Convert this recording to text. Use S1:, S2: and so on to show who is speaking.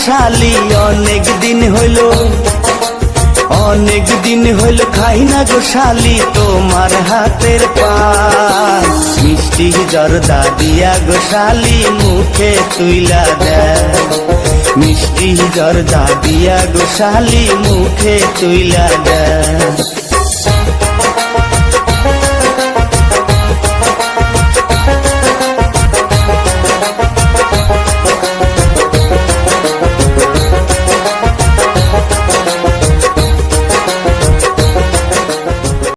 S1: শালি অনেক দিন হইল খাই না গো শালি তোমার হাতের পান। মিষ্টি জর্দা দিয়া গো শালি মুখে তুইলা দেয়, মিষ্টি জর্দা দিয়া গো শালি মুখে তুইলা দেয়।